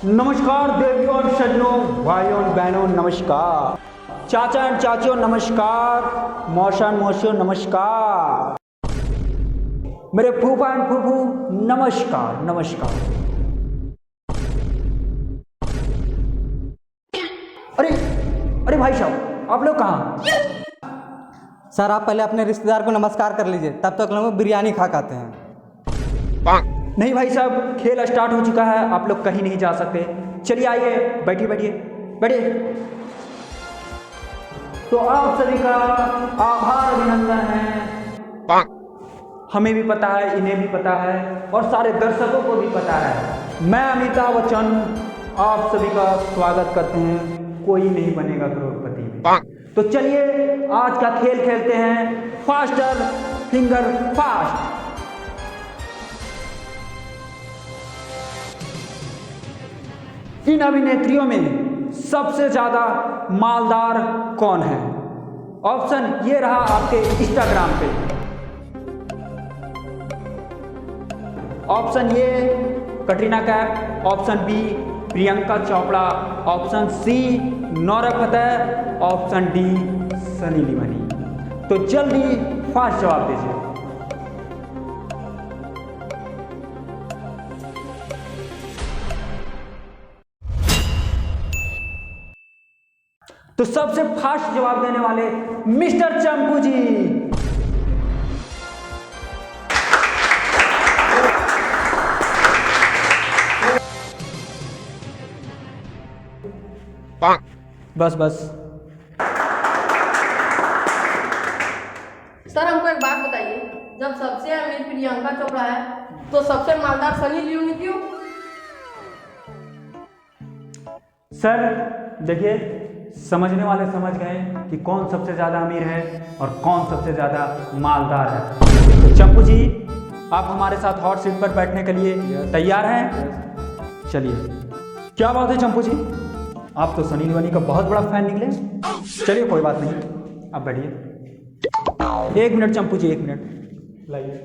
नमस्कार देवियों और सज्जनों, भाइयों और बहनों नमस्कार, चाचा एंड चाचियों नमस्कार, मौसा एंड मौसियों नमस्कार, मेरे फूफा एंड फूफू नमस्कार नमस्कार। अरे अरे भाई साहब, आप लोग कहाँ? सर आप पहले अपने रिश्तेदार को नमस्कार कर लीजिए, तब तक लोग बिरयानी खा के आते हैं। नहीं भाई साहब, खेल स्टार्ट हो चुका है, आप लोग कहीं नहीं जा सकते। चलिए आइए, बैठिए बैठिए बैठिए। तो आप सभी का आभार अभिनंदन है। हमें भी पता है, इन्हें भी पता है और सारे दर्शकों को भी पता है। मैं अमिताभ बच्चन आप सभी का स्वागत करते हैं। कोई नहीं बनेगा करोड़पति। तो चलिए आज का खेल खेलते हैं, फास्टर फिंगर फास्ट। इन अभिनेत्रियों में सबसे ज्यादा मालदार कौन है? ऑप्शन ये रहा आपके इंस्टाग्राम पे। Option A Katrina Kaif, option B Priyanka Chopra, option C Nora Fatehi, option D Sunny Leone. तो जल्दी फास्ट जवाब दीजिए। तो सबसे फास्ट जवाब देने वाले मिस्टर चंपू जी। बस बस। सर हमको एक बात बताइए, जब सबसे अमीर प्रियंका चोपड़ा है तो सबसे मालदार सनी लियोनी क्यों? सर देखिए, समझने वाले समझ गए कि कौन सबसे ज्यादा अमीर है और कौन सबसे ज्यादा मालदार है। तो चंपू जी, आप हमारे साथ हॉट सीट पर बैठने के लिए तैयार हैं? चलिए। क्या बात है चंपू जी, आप तो सनी लियोनी का बहुत बड़ा फैन निकले। चलिए कोई बात नहीं, आप बैठिए। एक मिनट चंपू जी, एक मिनट लाइए।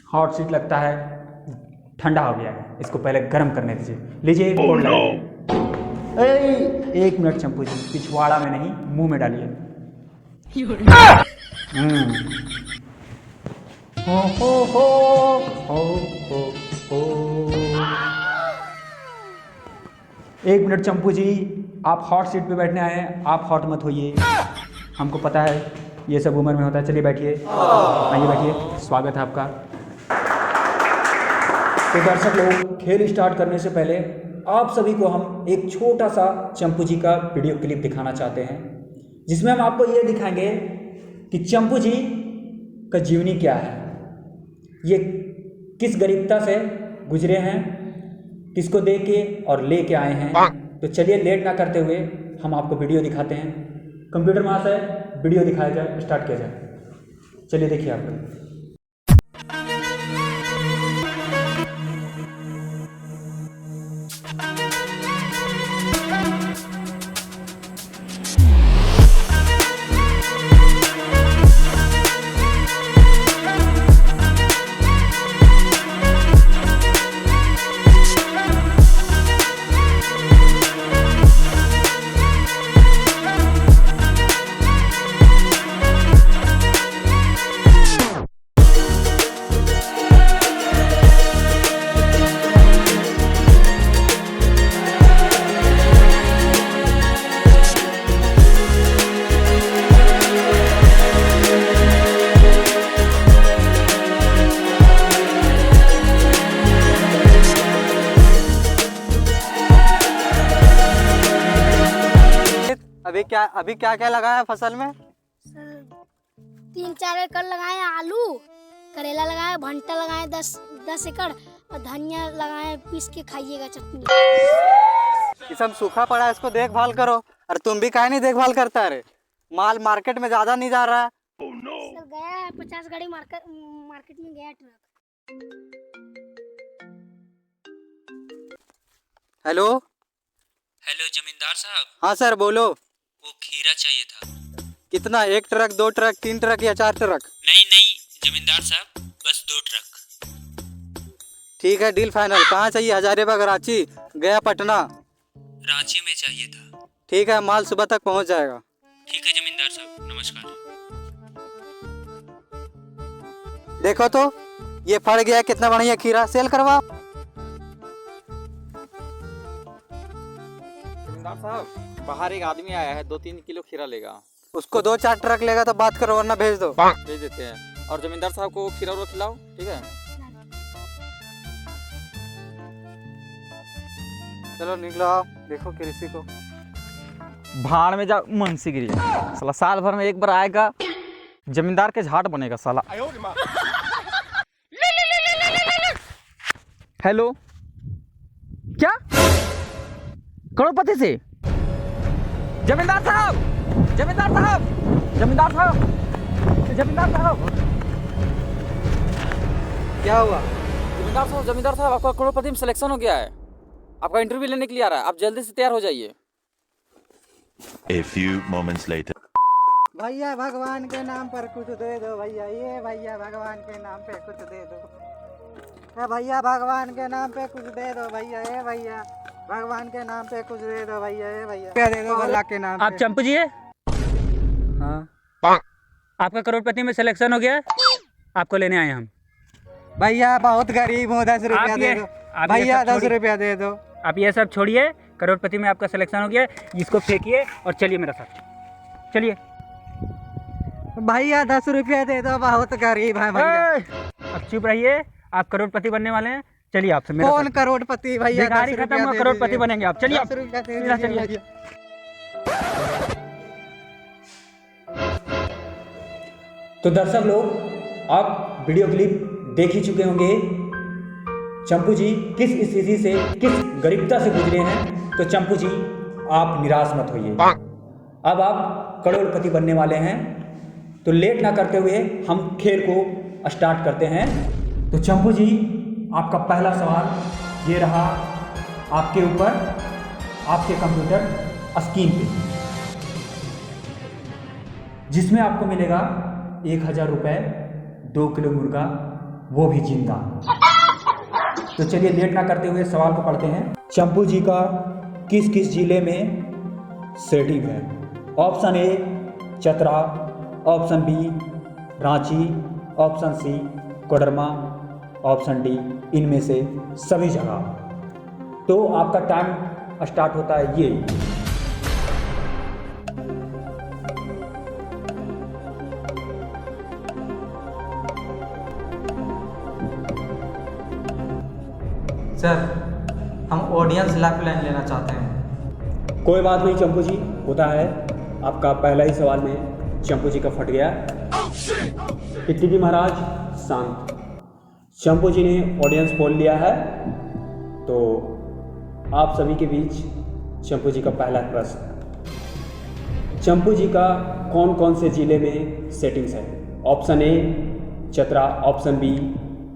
हॉट सीट लगता है ठंडा हो गया है, इसको पहले गर्म करने दीजिए। लीजिए एक कोल्ड एक मिनट चंपू जी, पिछवाड़ा में नहीं मुंह में डालिए। हो हो हो हो हो हो। एक मिनट चंपू जी, आप हॉट सीट पे बैठने आए हैं, आप हॉट मत होइए, हमको पता है ये सब उम्र में होता है। चलिए बैठिए, आइए बैठिए, स्वागत है आपका। तो दर्शक लोग, खेल स्टार्ट करने से पहले आप सभी को हम एक छोटा सा चंपू जी का वीडियो क्लिप दिखाना चाहते हैं, जिसमें हम आपको ये दिखाएंगे कि चंपू जी का जीवनी क्या है, ये किस गरीबता से गुजरे हैं, किसको दे के और ले के आए हैं। तो चलिए लेट ना करते हुए हम आपको वीडियो दिखाते हैं। कंप्यूटर महाशय, वीडियो दिखाया जाए, स्टार्ट किया जाए। चलिए देखिए आप लोग। अभी क्या क्या लगाया है फसल में? सर 3-4 एकड़ लगाए हैं आलू, करेला लगाए, भंटा लगाए 10 एकड़ और धनिया लगाए, पीस के खाइएगा चटनी। ये सब सूखा पड़ा है, इसको देखभाल करो। और तुम भी काहे नहीं देखभाल करता? अरे माल मार्केट में ज्यादा नहीं जा रहा है। सर गया है 50 गाड़ी मार्केट में गया ट्रक। हेलो हेलो जमींदार साहब। हाँ सर बोलो। वो खीरा चाहिए था। कितना? 1 ट्रक, 2 ट्रक, 3 ट्रक या 4 ट्रक? नहीं नहीं जमींदार साहब, बस 2 ट्रक। ठीक है, डील फाइनल। कहाँ चाहिए? हजारीबाग, रांची, गया, पटना? रांची में चाहिए था। ठीक है, माल सुबह तक पहुँच जाएगा। ठीक है जमींदार साहब, नमस्कार। देखो तो ये फड़ गया, कितना बढ़िया खीरा। सेल करवाओ। जमींदार साहब, बाहर एक आदमी आया है, 2-3 किलो खीरा लेगा। उसको 2-4 ट्रक लेगा तो बात करो, वरना भेज दो। भेज देते हैं। और जमींदार साहब को खीरा रो खिलाओ, ठीक है? चलो निकलो, आओ देखो कृषि को। भाड़ में जा मुंशी गिरी, साला साल भर में एक बार आएगा, जमींदार के झाट बनेगा साला। हेलो, क्या करोड़पति से? जमींदार साहब, जमींदार साहब, जमींदार साहब, जमींदार साहब, क्या हुआ? जमींदार साहब, जमींदार साहब, आपका करोड़पति में सिलेक्शन हो गया है। आपका इंटरव्यू लेने के लिए आ रहा है, आप जल्दी से तैयार हो जाइए। A few moments later. भैया भगवान के नाम पर कुछ दे दो भैया, ये भैया भगवान के नाम पे कुछ दे दो। भैया भगवान के नाम पे कुछ दे दो भैया, ये भैया भगवान के नाम पे कुछ दे दो भैया, ये भैया क्या दे दो अल्लाह के नाम आप पे। चंपू जी है? हाँ, आपका करोड़पति में सिलेक्शन हो गया है, आपको लेने आए हैं हम। भैया बहुत गरीब हूँ, 10 रुपया दे दो भैया, 10 रुपया दे दो। आप ये सब छोड़िए, करोड़पति में आपका सिलेक्शन हो गया है, इसको फेंकिए और चलिए मेरे साथ, चलिए। भैया 10 रुपया दे दो, बहुत गरीब है भैया। अब चुप रहिए, आप करोड़पति बनने वाले हैं, चलिए आपसे मेरे कौन साथ। करोड़पति भैया? बेकारी 10 खत्म रुपया हुआ, दे करोड़पति दीजिए। बनेंगे आप, चलिए 10 रुपया दे सीधा दीजिए चलिए। भैया। तो दर्शक लोग, आप वीडियो क्लिप देख ही चुके होंगे चंपू जी किस स्थिति से, किस गरीबता से गुजरे हैं। तो चंपू जी, आप निराश मत होइए, अब आप करोड़पति बनने वाले हैं। तो लेट ना करते हुए हम खेल को स्टार्ट करते हैं। तो चंपू जी, आपका पहला सवाल ये रहा आपके ऊपर, आपके कंप्यूटर स्क्रीन पे, जिसमें आपको मिलेगा 1000 रुपये, 2 किलो मुर्गा, वो भी जिंदा। तो चलिए लेट ना करते हुए सवाल को पढ़ते हैं। चंपू जी का किस किस जिले में सेटिंग है? Option A Chatra, option B Ranchi, option C Koderma, option D इनमें से सभी जगह। तो आपका टाइम स्टार्ट होता है ये। सर, हम ऑडियंस लाइफ लाइन लेना चाहते हैं। कोई बात नहीं चंपू जी, होता है। आपका पहला ही सवाल में चंपू जी का फट गया। टिकटिकी महाराज शांत। चंपू जी ने ऑडियंस पोल लिया है, तो आप सभी के बीच चंपू जी का पहला प्रश्न। चंपू जी का कौन कौन से ज़िले में सेटिंग्स है? Option A Chatra, option B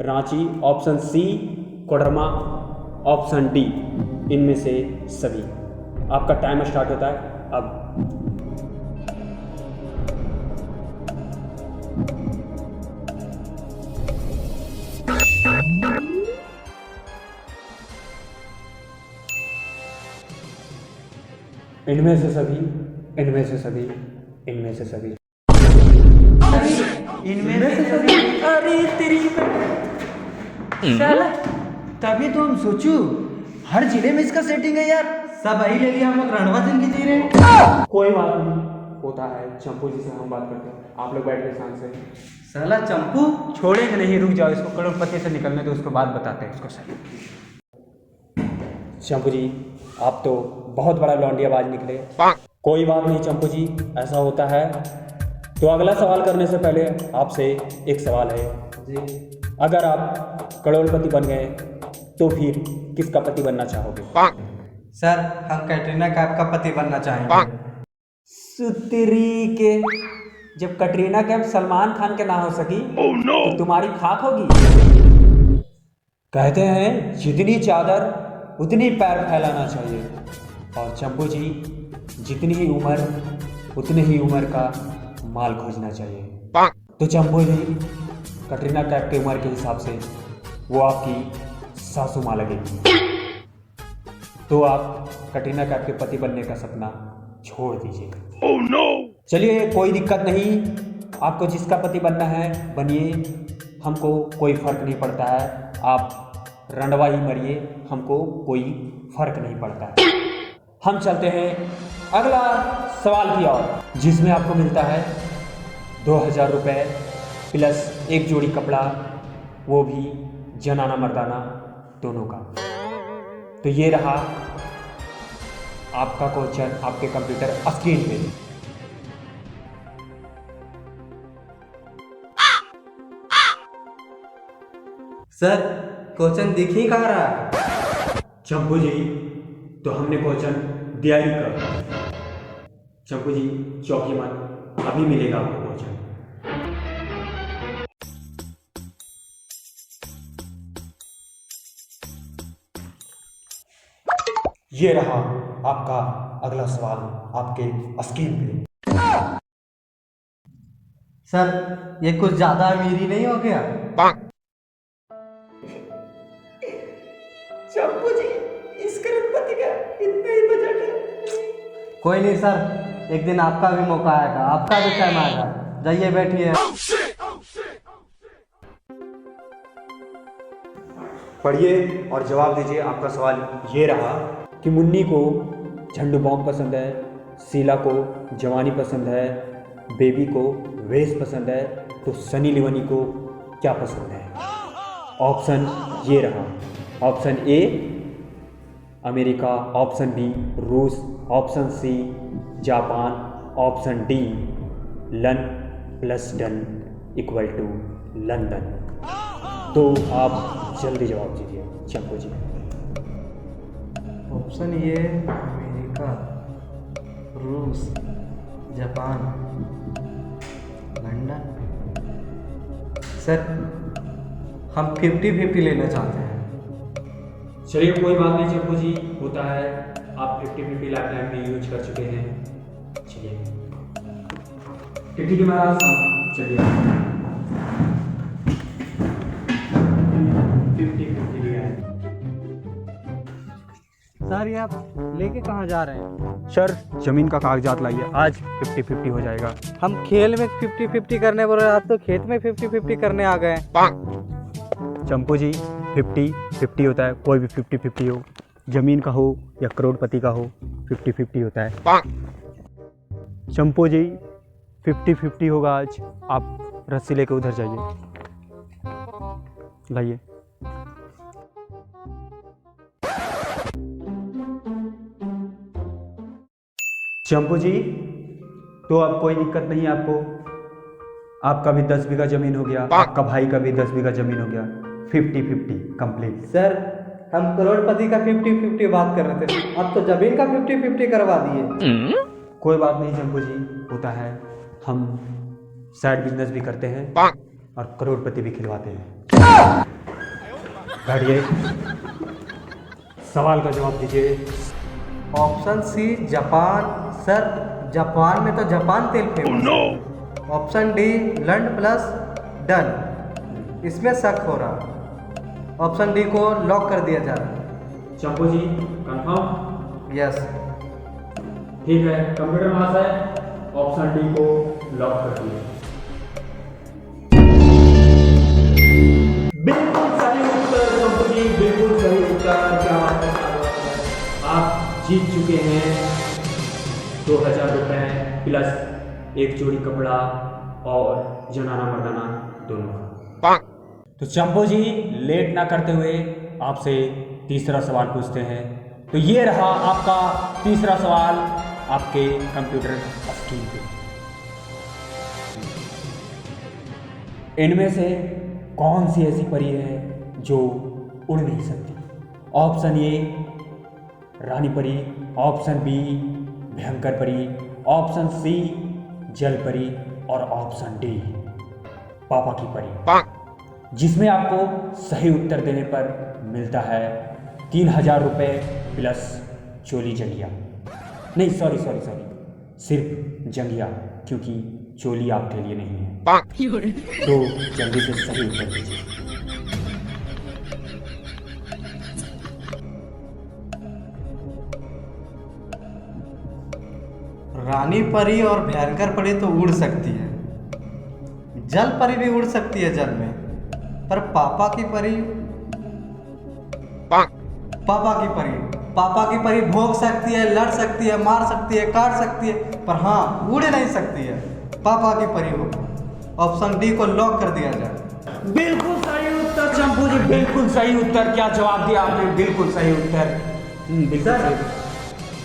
Ranchi, option C Koderma, option D इनमें से सभी। आपका टाइम स्टार्ट होता है अब। इनमें से सभी, इनमें से सभी, इनमें से सभी, इनमें से सभी। अरे तेरी साला, तभी तो हम सोचू हर जिले में इसका सेटिंग है यार। सब वही ले लिया, हम लोग रणवा जिंदगी जी रहे हैं। कोई बात नहीं, होता है। चंपू जी से हम बात करते हैं, आप लोग बैठ के शांत से। साला चंपू छोड़ेंगे नहीं, रुक जाओ, इसको करोड़पति से निकलने दो, उसके बाद बताते हैं इसको सही। चंपू जी, आप तो बहुत बड़ा लौंडियाबाज निकले। कोई बात नहीं चंपू जी, ऐसा होता है। तो अगला सवाल करने से पहले आपसे एक सवाल है जी। अगर आप करोड़पति बन गए तो फिर किसका पति बनना चाहोगे? सर, हम कैटरीना कैफ का पति बनना चाहेंगे। सुतरी के, जब कटरीना कैफ सलमान खान के ना हो सकी तो तुम्हारी खाक होगी। कहते हैं जितनी चादर उतनी पैर फैलाना चाहिए, और चंपू जी जितनी ही उम्र उतनी ही उम्र का माल खोजना चाहिए। तो चंपू जी, कटरीना कैफ की उम्र के हिसाब से वो आपकी सासू माँ लगेगी। तो आप कटरीना कैफ के पति बनने का सपना छोड़ दीजिए। Oh no! चलिए कोई दिक्कत नहीं, आपको जिसका पति बनना है बनिए, हमको कोई फर्क नहीं पड़ता है। आप रंडवा ही मरिए, हमको कोई फर्क नहीं पड़ता है। हम चलते हैं अगला सवाल की ओर, जिसमें आपको मिलता है 2000 रुपये प्लस एक जोड़ी कपड़ा, वो भी जनाना मर्दाना दोनों का। तो ये रहा आपका क्वेश्चन आपके कंप्यूटर स्क्रीन पे। सर क्वेश्चन दिख ही कहाँ रहा है? चंपू जी, तो हमने क्वेश्चन दिया ही कर। चंपू जी चौकी मत, अभी मिलेगा आपको क्वेश्चन। ये रहा आपका अगला सवाल आपके स्क्रीन पे। सर ये कुछ ज्यादा अमीरी नहीं हो गया? चंपू जी, इस करोड़पति का इतना ही बजट है। कोई नहीं सर, एक दिन आपका भी मौका आएगा, आपका भी टाइम आएगा। जाइए बैठिए। पढ़िए और जवाब दीजिए। आपका सवाल ये रहा कि मुन्नी को झंडू बॉम्ब पसंद है, शीला को जवानी पसंद है, बेबी को वेस पसंद है, तो सनी लियोनी को क्या पसंद है? ऑप्शन ये रहा। Option A America, option B रूस, option C Japan, option D लन प्लस डन इक्वल टू लंदन। तो आप जल्दी जवाब दीजिए चंपू जी। ऑप्शन ये अमेरिका, रूस, जापान, लंदन। सर हम 50-50 लेना चाहते हैं। चलिए कोई बात नहीं चंपू जी, होता है। आप 50-50 लाइफ टाइम में यूज कर चुके हैं। चलिए टिकटी महाराज चलिए 50-50 लिया है। सर ये आप लेके कहाँ जा रहे हैं? सर जमीन का कागजात लाइए, आज 50-50 हो जाएगा। हम खेल में 50-50 करने बोल रहे, आप तो खेत में 50-50 करने आ गए। चंपू जी 50-50 होता है, कोई भी 50-50 हो, जमीन का हो या करोड़पति का हो, 50-50 होता है। चंपू जी 50-50 होगा आज। आप रस्सी लेके उधर जाइए, लाइए। चंपू जी तो अब कोई दिक्कत नहीं है आपको, आपका भी 10 बीघा जमीन हो गया, आपका भाई का भी 10 बीघा जमीन हो गया। 50-50 कंप्लीट। सर हम करोड़पति का 50-50 बात कर रहे थे, आप तो जमीन का 50-50 करवा दिए। कोई बात नहीं चंपू जी, होता है। हम साइड बिजनेस भी करते हैं और करोड़पति भी खिलवाते हैं। बैठिए, सवाल का जवाब दीजिए। Option C Japan. Sir Japan में तो जापान तेल फेमस। ऑप्शन डी लंड प्लस डन, इसमें शक हो रहा। ऑप्शन डी को लॉक कर दिया जाए। चंपू जी कंफर्म? यस। ठीक है कंप्यूटर महाशय, ऑप्शन डी को लॉक कर दिए। बिल्कुल सही उत्तर चंपू जी, बिल्कुल सही उत्तर। क्या बात है, आप जीत चुके हैं 2000 रुपये प्लस एक जोड़ी कपड़ा और जनाना मर्दाना दोनों का। तो चंपू जी लेट ना करते हुए आपसे तीसरा सवाल पूछते हैं। तो ये रहा आपका तीसरा सवाल आपके कंप्यूटर स्क्रीन पे। इनमें से कौन सी ऐसी परी है जो उड़ नहीं सकती? ऑप्शन ए रानी परी, ऑप्शन बी भयंकर परी, ऑप्शन सी जल परी और ऑप्शन डी पापा की परी। जिसमें आपको सही उत्तर देने पर मिलता है 3000 रुपये प्लस चोली जंगिया। नहीं सॉरी, सिर्फ जंगिया, क्योंकि चोली आपके लिए नहीं है। तो जल्दी से सही उत्तर दीजिए। रानी परी और भयंकर परी तो उड़ सकती है, जल परी भी उड़ सकती है जल में, पर पापा की परी भोंक सकती है, लड़ सकती है, मार सकती है, काट सकती है, पर हाँ उड़ नहीं सकती है। पापा की परी हो। ऑप्शन डी को लॉक कर दिया जाए। बिल्कुल सही उत्तर चंपू जी, बिल्कुल सही उत्तर। क्या जवाब दिया आपने, बिल्कुल सही उत्तर। बिल्कुल सही।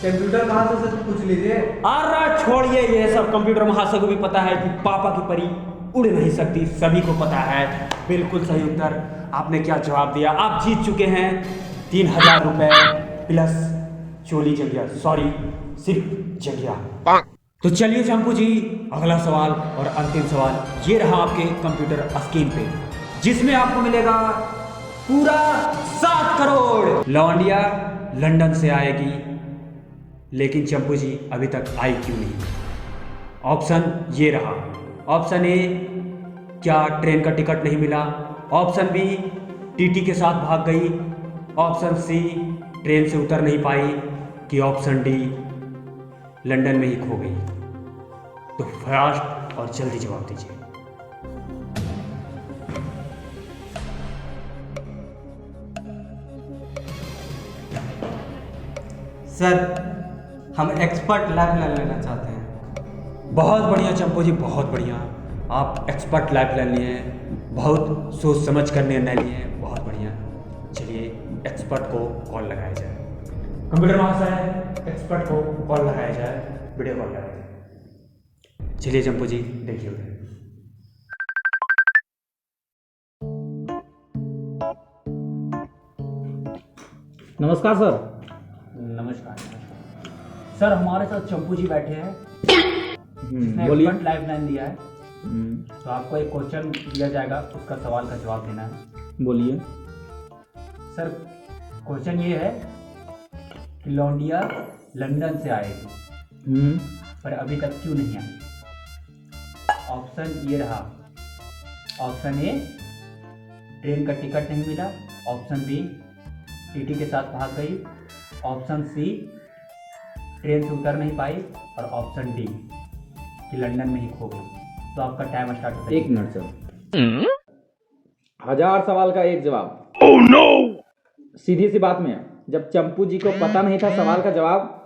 कंप्यूटर महाशय से पूछ लीजिए। अरे छोड़िए ये सब, कंप्यूटर महाशय को भी पता है कि पापा की परी उड़ नहीं सकती, सभी को पता है। बिल्कुल सही उत्तर आपने क्या जवाब दिया। आप जीत चुके हैं 3000 रुपए प्लस चोली जगिया, सॉरी सिर्फ जगिया। तो चलिए चंपू जी, अगला सवाल और अंतिम सवाल ये रहा आपके कंप्यूटर स्क्रीन पे, जिसमें आपको मिलेगा पूरा 7 करोड़। लौंडिया लंदन से आएगी, लेकिन चंपू जी अभी तक आई क्यों नहीं? ऑप्शन ये रहा। ऑप्शन ए, क्या ट्रेन का टिकट नहीं मिला? ऑप्शन बी, टीटी के साथ भाग गई? ऑप्शन सी, ट्रेन से उतर नहीं पाई? कि ऑप्शन डी, लंदन में ही खो गई? तो फास्ट और जल्दी जवाब दीजिए। सर, हम एक्सपर्ट लाइफलाइन लेना चाहते हैं। बहुत बढ़िया चंपू जी, बहुत बढ़िया। आप एक्सपर्ट लाइफलाइन लिए हैं, बहुत सोच समझ कर निर्णय लिए हैं, बहुत बढ़िया। चलिए एक्सपर्ट को कॉल लगाया जाए। कंप्यूटर महाशय, एक्सपर्ट को कॉल लगाया जाए, वीडियो कॉल लगाया जाए। चलिए चंपू जी, देखिए उधर। नमस्कार सर। नमस्कार सर, हमारे साथ चंपू जी बैठे हैं, बोलिए। एक्सपर्ट लाइफलाइन दिया है। तो आपको एक क्वेश्चन दिया जाएगा, उसका सवाल का जवाब देना है। बोलिए। सर क्वेश्चन ये है कि लौंडिया लंदन से आएगी, पर अभी तक क्यों नहीं आई? ऑप्शन ये रहा। ऑप्शन ए, ट्रेन का टिकट नहीं मिला। ऑप्शन बी, टीटी के साथ भाग गई। ऑप्शन सी, ट्रेन से उतर नहीं पाई। और ऑप्शन डी, कि लंदन में ही खो गई। तो आपका टाइम स्टार्ट होता है। 1 मिनट सर। 1000 सवाल का एक जवाब। Oh no! सीधी सी बात में, जब चंपू जी को पता नहीं था सवाल का जवाब,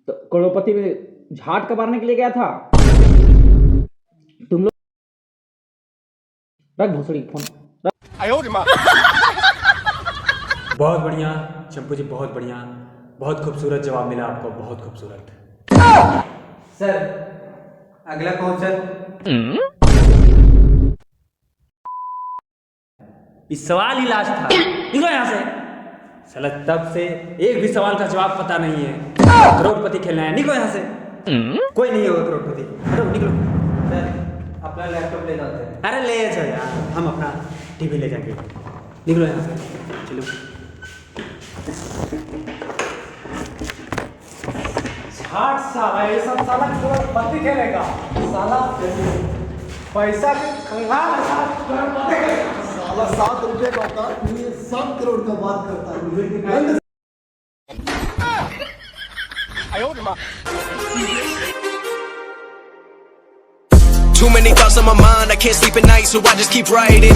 तो करोड़पति में झाट का मारने के लिए गया था। तुम लोग रख भोसड़ी फोन। बहुत बढ़िया चंपू जी, बहुत बढ़िया। बहुत खूबसूरत जवाब मिला आपको, बहुत खूबसूरत। सर, अगला क्वेश्चन। इस सवाल ही लास्ट था, निकलो यहाँ से। साला तब से एक भी सवाल का जवाब पता नहीं है। करोड़पति खेलना है, निकलो यहाँ से। कोई नहीं होगा करोड़पति, हटो निकलो। सर, अपना लैपटॉप ले जाते हैं। अरे ले जाओ यार, हम अपना टीवी ले जाएंगे। निकलो यहाँ से, चलो। झाट साला, ये सब साला करोड़पति खेलेगा। साला पैसा के कंगाल है, करोड़पति खेलेगा। साला 7 रुपए का होता है, ये 7 करोड़ का बात करता है। Too many thoughts on my mind, I can't sleep at night, so I just keep writing.